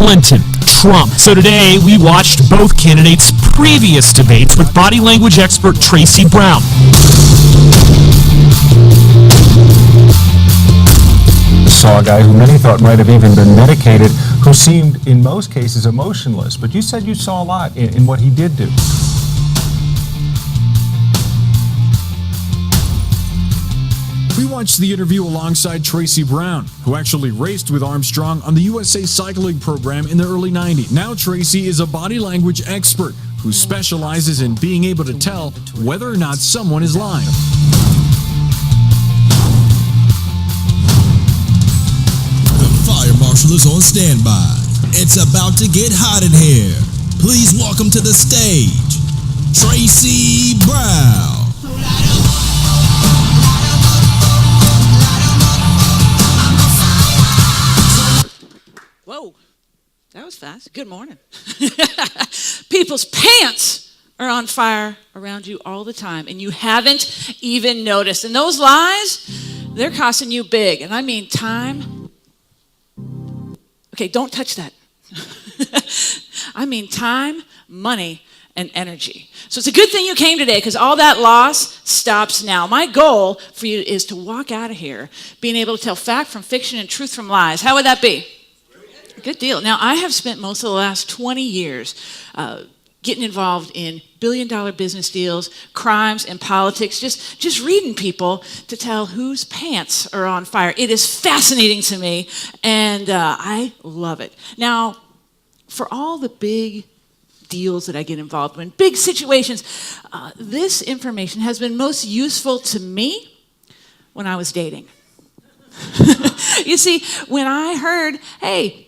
Clinton, Trump. So today we watched both candidates' previous debates with body language expert Traci Brown. Saw a guy who many thought might have even been medicated, who seemed in most cases emotionless. But you said you saw a lot in what he did do. We watched the interview alongside Traci Brown, who actually raced with Armstrong on the USA cycling program in the early 90s. Now Traci is a body language expert who specializes in being able to tell whether or not someone is lying. The fire marshal is on standby. It's about to get hot in here. Please welcome to the stage, Traci Brown. Whoa, that was fast. Good morning. People's pants are on fire around you all the time, and you haven't even noticed. And those lies, they're costing you big. And I mean time. Okay, don't touch that. I mean time, money, and energy. So it's a good thing you came today, because all that loss stops now. My goal for you is to walk out of here being able to tell fact from fiction and truth from lies. How would that be? Good deal. Now, I have spent most of the last 20 years getting involved in billion-dollar business deals, crimes, and politics, just reading people to tell whose pants are on fire. It is fascinating to me, and I love it. Now, for all the big deals that I get involved in, big situations, this information has been most useful to me when I was dating. You see, when I heard, hey,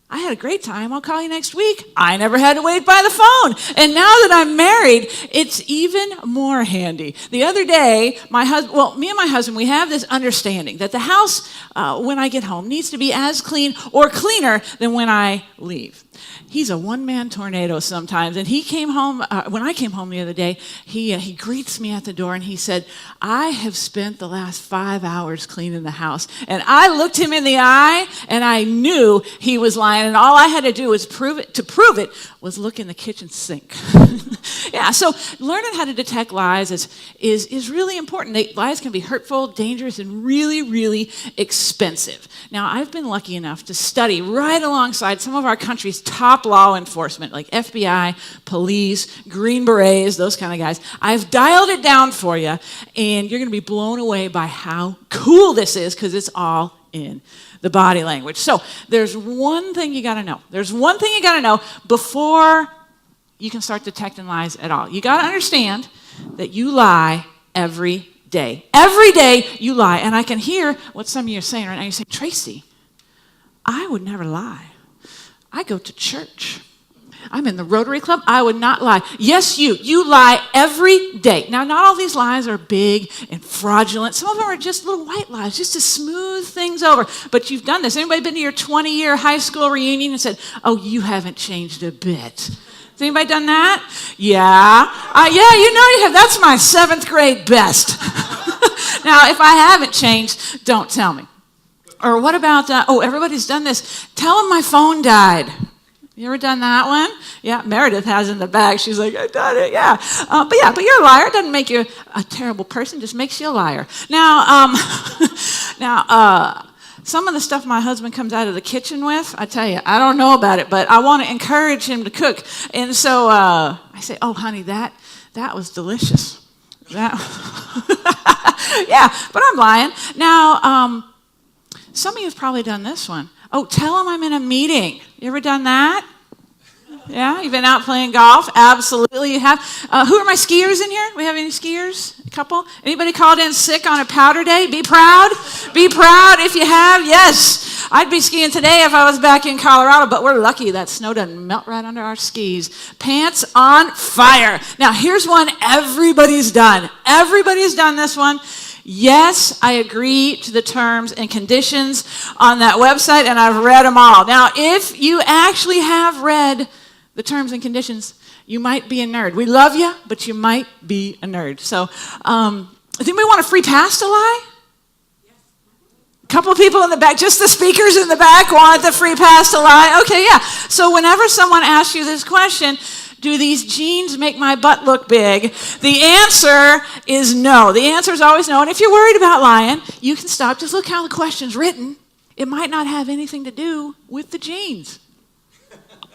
I had a great time, I'll call you next week, I never had to wait by the phone. And now that I'm married, it's even more handy. The other day, me and my husband, we have this understanding that the house, when I get home, needs to be as clean or cleaner than when I leave. He's a one-man tornado sometimes, and he came home, when I came home the other day, he greets me at the door, and he said, I have spent the last 5 hours cleaning the house. And I looked him in the eye, and I knew he was lying, and all I had to do was prove it was look in the kitchen sink. Yeah, so learning how to detect lies is really important. Lies can be hurtful, dangerous, and really, really expensive. Now, I've been lucky enough to study right alongside some of our country's top law enforcement, like FBI, police, Green Berets, those kind of guys. I've dialed it down for you, and you're going to be blown away by how cool this is, because it's all in the body language. So there's one thing you got to know. There's one thing you got to know before you can start detecting lies at all. You got to understand that you lie every day. Every day you lie. And I can hear what some of you are saying right now. You're saying, Traci, I would never lie. I go to church. I'm in the Rotary Club. I would not lie. Yes, you lie every day. Now, not all these lies are big and fraudulent. Some of them are just little white lies, just to smooth things over. But you've done this. Anybody been to your 20-year high school reunion and said, oh, you haven't changed a bit? Has anybody done that? Yeah. Yeah, you know you have. That's my 7th grade best. Now, if I haven't changed, don't tell me. Or what about, everybody's done this. Tell them my phone died. You ever done that one? Yeah, Meredith has in the bag. She's like, I done it, yeah. But you're a liar. It doesn't make you a terrible person. It just makes you a liar. Now, some of the stuff my husband comes out of the kitchen with, I tell you, I don't know about it, but I want to encourage him to cook. And so I say, oh, honey, that was delicious. Yeah, but I'm lying. Now, some of you have probably done this one. Oh, tell him I'm in a meeting. You ever done that? Yeah, you've been out playing golf? Absolutely, you have. Who are my skiers in here? We have any skiers? A couple? Anybody called in sick on a powder day? Be proud. Be proud if you have. Yes, I'd be skiing today if I was back in Colorado, but we're lucky that snow doesn't melt right under our skis. Pants on fire. Now, here's one everybody's done. Everybody's done this one. Yes, I agree to the terms and conditions on that website, and I've read them all. Now, if you actually have read the terms and conditions, you might be a nerd. We love you, but you might be a nerd. So, does anybody want a free pass to lie? Couple of people in the back, just the speakers in the back want the free pass to lie. Okay, yeah. So whenever someone asks you this question, do these jeans make my butt look big? The answer is no. The answer is always no. And if you're worried about lying, you can stop. Just look how the question's written. It might not have anything to do with the jeans.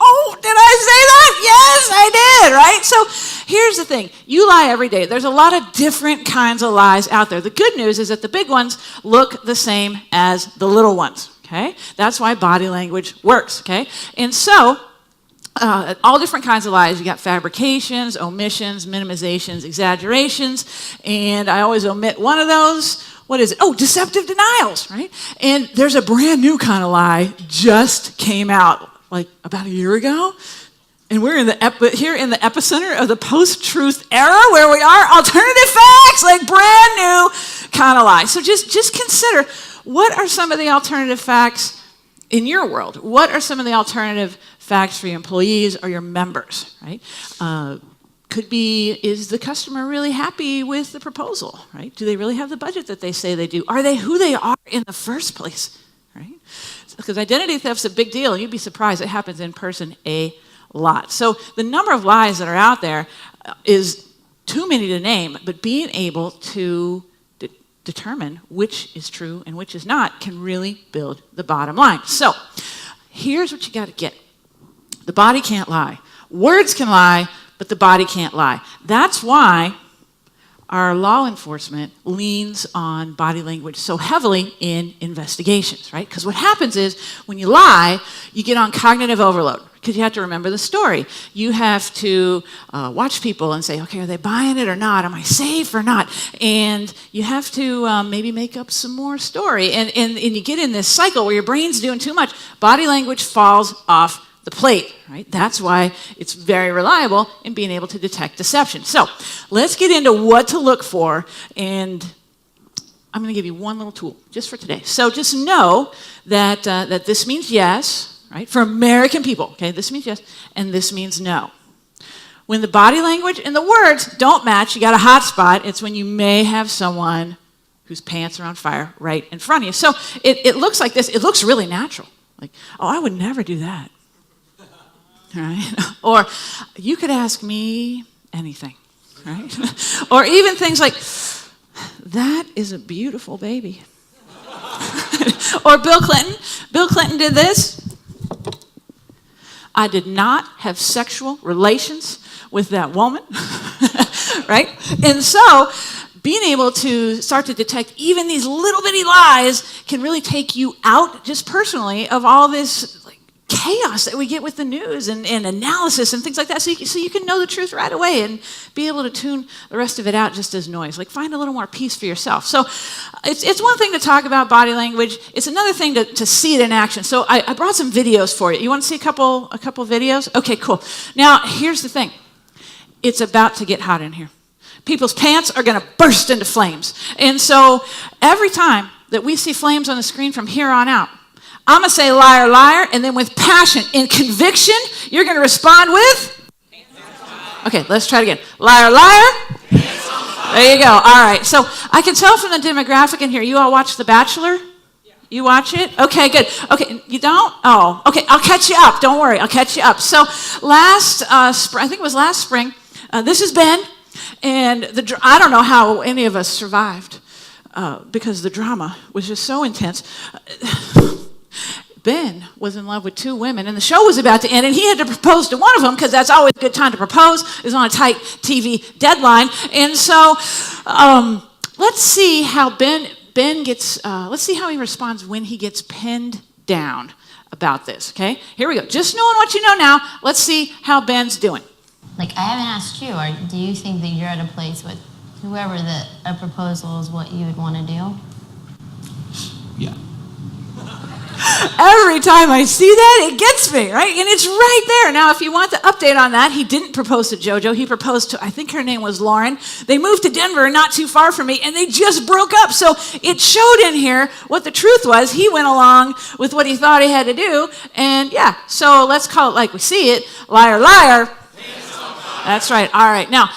Oh, did I say that? Yes, I did, right? So here's the thing. You lie every day. There's a lot of different kinds of lies out there. The good news is that the big ones look the same as the little ones, okay? That's why body language works, okay? And so all different kinds of lies. You got fabrications, omissions, minimizations, exaggerations, and I always omit one of those. What is it? Oh, deceptive denials, right? And there's a brand new kind of lie just came out like about a year ago, and we're here in the epicenter of the post-truth era where we are. Alternative facts, like brand new kind of lie. So just consider, what are some of the alternative facts in your world? What are some of the alternative facts for your employees or your members, right? Could be, is the customer really happy with the proposal, right? Do they really have the budget that they say they do? Are they who they are in the first place, right? Because identity theft's a big deal. You'd be surprised. It happens in person a lot. So the number of lies that are out there is too many to name, but being able to determine which is true and which is not can really build the bottom line. So here's what you got to get. The body can't lie. Words can lie, but the body can't lie. That's why our law enforcement leans on body language so heavily in investigations, right? Because what happens is when you lie, you get on cognitive overload because you have to remember the story. You have to watch people and say, okay, are they buying it or not? Am I safe or not? And you have to maybe make up some more story. And you get in this cycle where your brain's doing too much. Body language falls off the plate, right? That's why it's very reliable in being able to detect deception. So let's get into what to look for, and I'm going to give you one little tool just for today. So just know that that this means yes, right? For American people, okay, this means yes, and this means no. When the body language and the words don't match, you got a hot spot. It's when you may have someone whose pants are on fire right in front of you. So it looks like this. It looks really natural. Like, oh, I would never do that. Right? Or you could ask me anything, right? Or even things like, that is a beautiful baby. Or Bill Clinton. Bill Clinton did this. I did not have sexual relations with that woman, right? And so being able to start to detect even these little bitty lies can really take you out just personally of all this chaos that we get with the news and analysis and things like that, so you can know the truth right away and be able to tune the rest of it out just as noise. Like, find a little more peace for yourself. So it's one thing to talk about body language. It's another thing to see it in action. So I brought some videos for you. You want to see a couple videos? Okay, cool. Now, here's the thing. It's about to get hot in here. People's pants are going to burst into flames. And so every time that we see flames on the screen from here on out, I'm going to say liar, liar, and then with passion and conviction, you're going to respond with? Okay, let's try it again. Liar, liar. There you go. All right. So I can tell from the demographic in here, you all watch The Bachelor? You watch it? Okay, good. Okay, you don't? Oh, okay. I'll catch you up. Don't worry. I'll catch you up. So last spring, I think it was last spring, this is Ben, and I don't know how any of us survived because the drama was just so intense. Ben was in love with two women, and the show was about to end, and he had to propose to one of them because that's always a good time to propose. It was on a tight TV deadline. And so let's see how Ben gets, let's see how he responds when he gets pinned down about this, okay? Here we go. Just knowing what you know now, let's see how Ben's doing. Like, I haven't asked you, do you think that you're at a place with whoever that a proposal is what you would want to do? Yeah. Every time I see that, it gets me, right? And it's right there. Now, if you want the update on that, he didn't propose to JoJo. He proposed to, I think her name was Lauren. They moved to Denver, not too far from me, and they just broke up. So it showed in here what the truth was. He went along with what he thought he had to do. And yeah, so let's call it like we see it. Liar, liar. That's right. All right. Now,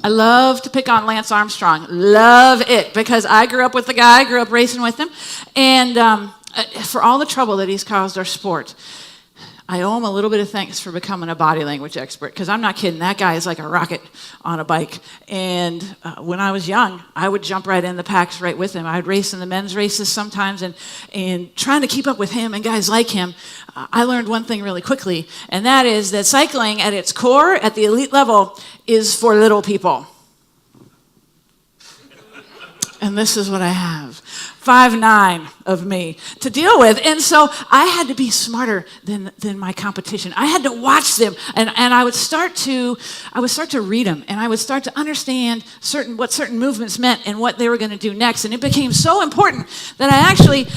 I love to pick on Lance Armstrong. Love it, because I grew up with the guy, grew up racing with him, and for all the trouble that he's caused our sport, I owe him a little bit of thanks for becoming a body language expert, because I'm not kidding. That guy is like a rocket on a bike. And when I was young, I would jump right in the packs right with him. I'd race in the men's races sometimes, and trying to keep up with him and guys like him, I learned one thing really quickly, and that is that cycling at its core, at the elite level, is for little people. And this is what I have. 5'9" of me to deal with. And so I had to be smarter than my competition. I had to watch them, and I would start to read them, and I would start to understand what certain movements meant and what they were going to do next. And it became so important that I actually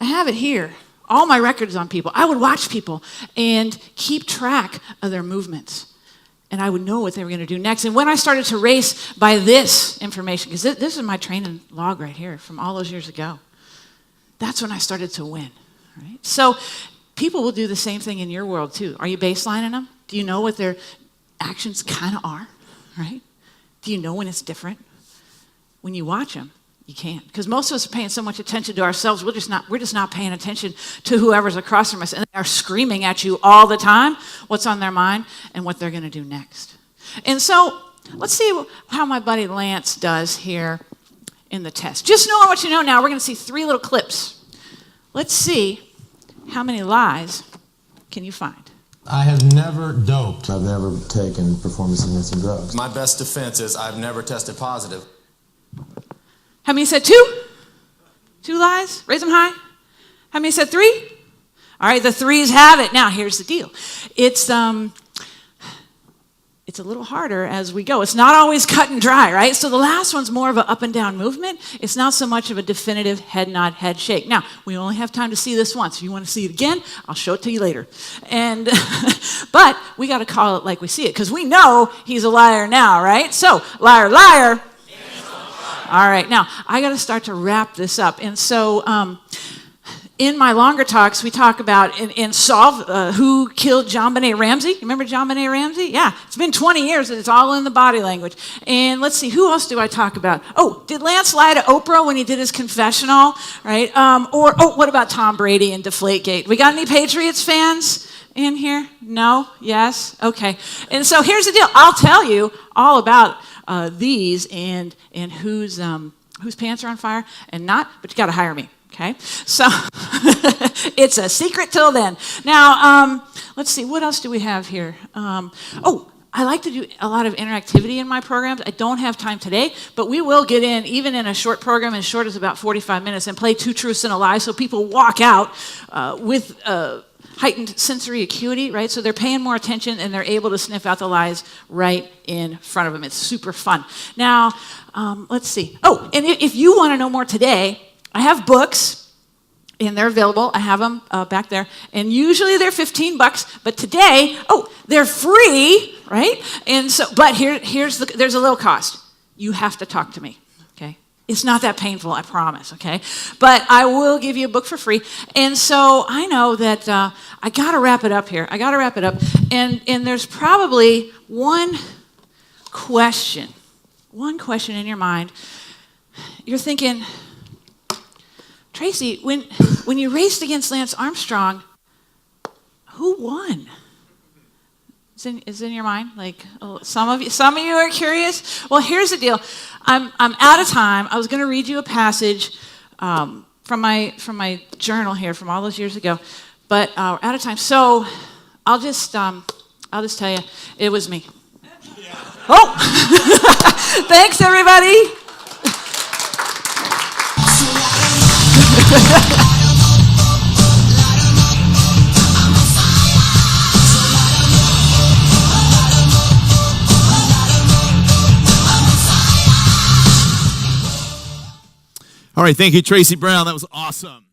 I have it here. All my records on people. I would watch people and keep track of their movements. And I would know what they were going to do next. And when I started to race by this information, because this is my training log right here from all those years ago, that's when I started to win. Right? So people will do the same thing in your world too. Are you baselining them? Do you know what their actions kind of are? Right? Do you know when it's different? When you watch them, you can't. Because most of us are paying so much attention to ourselves, we're just not paying attention to whoever's across from us. And they are screaming at you all the time what's on their mind and what they're going to do next. And so let's see how my buddy Lance does here in the test. Just knowing what you know now, we're going to see 3 little clips. Let's see how many lies can you find. I have never doped. I've never taken performance-enhancing drugs. My best defense is I've never tested positive. How many said 2? 2 lies? Raise them high. How many said 3? All right, the 3s have it. Now, here's the deal. It's a little harder as we go. It's not always cut and dry, right? So the last one's more of an up and down movement. It's not so much of a definitive head nod, head shake. Now, we only have time to see this once. If you want to see it again, I'll show it to you later. And but we got to call it like we see it, because we know he's a liar now, right? So, liar, liar. All right, now I got to start to wrap this up. And so in my longer talks, we talk about and solve who killed JonBenet Ramsey. You remember JonBenet Ramsey? Yeah, it's been 20 years and it's all in the body language. And let's see, who else do I talk about? Oh, did Lance lie to Oprah when he did his confessional? Right? What about Tom Brady and Deflategate? We got any Patriots fans in here? No? Yes? Okay. And so here's the deal. I'll tell you all about these and whose pants are on fire and not, but you got to hire me, okay? So it's a secret till then. Now, let's see, what else do we have here? I like to do a lot of interactivity in my programs. I don't have time today, but we will get in, even in a short program, as short as about 45 minutes, and play 2 truths and a lie, so people walk out with heightened sensory acuity, right? So they're paying more attention and they're able to sniff out the lies right in front of them. It's super fun. Now, let's see. Oh, and if you want to know more today, I have books and they're available. I have them back there. And usually they're $15, but today, they're free, right? And so, but there's a little cost. You have to talk to me, okay? It's not that painful, I promise, okay? But I will give you a book for free. And so I know that I got to wrap it up here. I got to wrap it up. And there's probably one question in your mind. You're thinking, Traci, when you raced against Lance Armstrong, who won? Is in your mind? Like, some of you are curious. Well, here's the deal. I'm out of time. I was going to read you a passage from my journal here from all those years ago, but we're out of time. So I'll just tell you, it was me. Oh, thanks everybody. All right, thank you, Traci Brown. That was awesome.